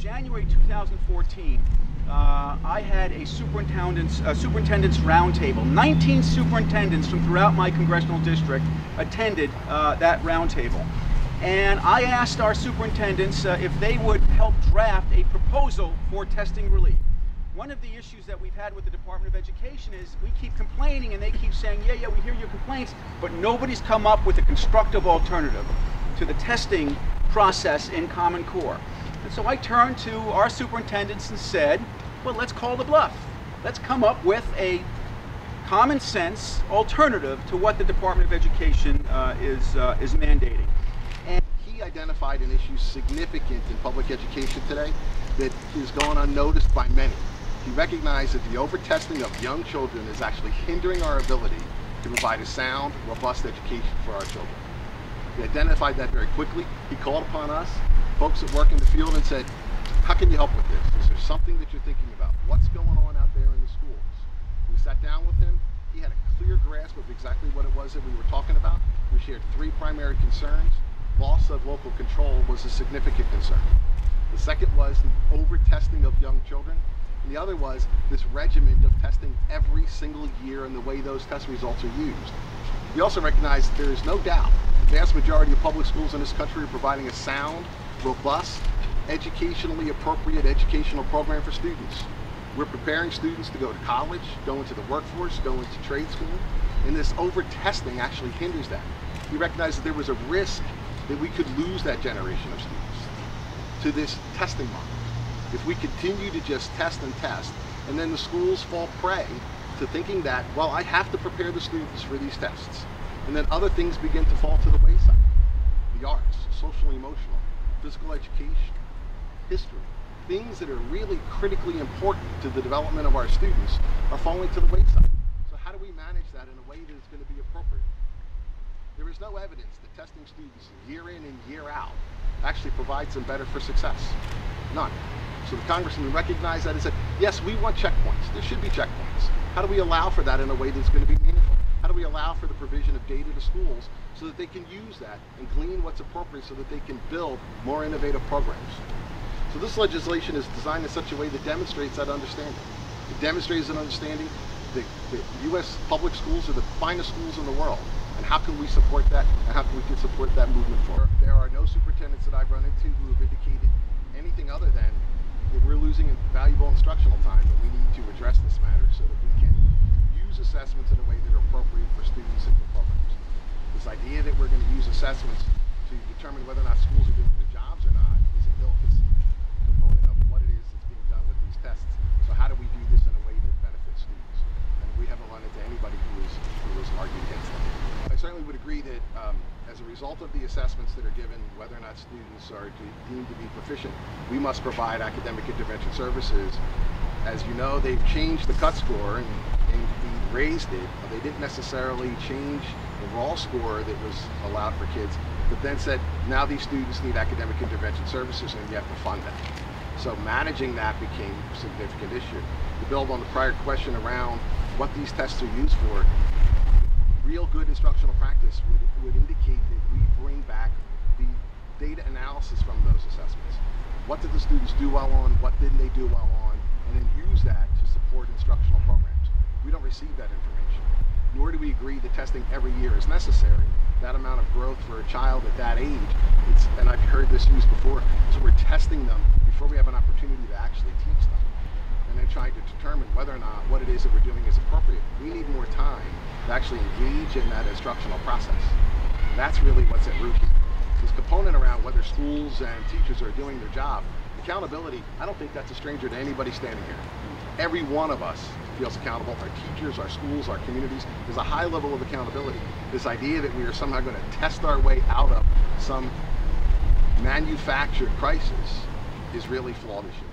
January 2014, I had a superintendent's roundtable. 19 superintendents from throughout my congressional district attended that roundtable. And I asked our superintendents if they would help draft a proposal for testing relief. One of the issues that we've had with the Department of Education is we keep complaining and they keep saying, yeah, we hear your complaints, but nobody's come up with a constructive alternative to the testing process in Common Core. And so I turned to our superintendents and said, well, let's call the bluff. Let's come up with a common sense alternative to what the Department of Education is mandating. And he identified an issue significant in public education today that is going unnoticed by many. He recognized that the over-testing of young children is actually hindering our ability to provide a sound, robust education for our children. He identified that very quickly. He called upon us, folks that work in the field, and said, how can you help with this? Is there something that you're thinking about? What's going on out there in the schools? We sat down with him. He had a clear grasp of exactly what it was that we were talking about. We shared three primary concerns. Loss of local control was a significant concern. The second was the over-testing of young children. And the other was this regimen of testing every single year and the way those test results are used. We also recognize that there is no doubt the vast majority of public schools in this country are providing a sound, robust, educationally appropriate educational program for students. We're preparing students to go to college, go into the workforce, go into trade school, and this over-testing actually hinders that. We recognized that there was a risk that we could lose that generation of students to this testing model. If we continue to just test, and then the schools fall prey to thinking that, well, I have to prepare the students for these tests. And then other things begin to fall to the wayside. The arts, social, emotional, physical education, history, things that are really critically important to the development of our students are falling to the wayside. So how do we manage that in a way that is going to be appropriate? There is no evidence that testing students year in and year out actually provides them better for success. None. So the congressman recognized that and said, yes, we want checkpoints. There should be checkpoints. How do we allow for that in a way that's going to be meaningful? How do we allow for the provision of data to schools so that they can use that and glean what's appropriate so that they can build more innovative programs? So this legislation is designed in such a way that demonstrates that understanding. It demonstrates an understanding that U.S. public schools are the finest schools in the world. And how can we support that, and how can we support that movement forward? There are no superintendents that I've run into who have indicated anything other than that we're losing valuable instructional time, and we need to address this matter so that we can use assessments in a way that are appropriate for students and for programs. This idea that we're going to use assessments to determine whether or not schools are doing their jobs or not is a delicate component of what it is that's being done with these tests. So how do we do this in a way that benefits students? And we haven't run into anybody who was arguing against that. I certainly would agree that as a result of the assessments that are given, whether or not students are deemed to be proficient, we must provide academic intervention services. As you know, they've changed the cut score and raised it. They didn't necessarily change the raw score that was allowed for kids, but then said, now these students need academic intervention services and you have to fund that. So managing that became a significant issue. To build on the prior question around what these tests are used for, real good instructional practice would indicate that we bring back the data analysis from those assessments. What did the students do well on? What didn't they do well on? And then use that to support instructional programs. We don't receive that information, nor do we agree that testing every year is necessary. That amount of growth for a child at that age, and I've heard this used before, so we're testing them before we have an opportunity to actually teach them. And then trying to determine whether or not what it is that we're doing is appropriate. We need more time to actually engage in that instructional process. That's really what's at root here. This component around whether schools and teachers are doing their job, accountability, I don't think that's a stranger to anybody standing here. Every one of us feels accountable. Our teachers, our schools, our communities. There's a high level of accountability. This idea that we are somehow going to test our way out of some manufactured crisis is really flawed issue.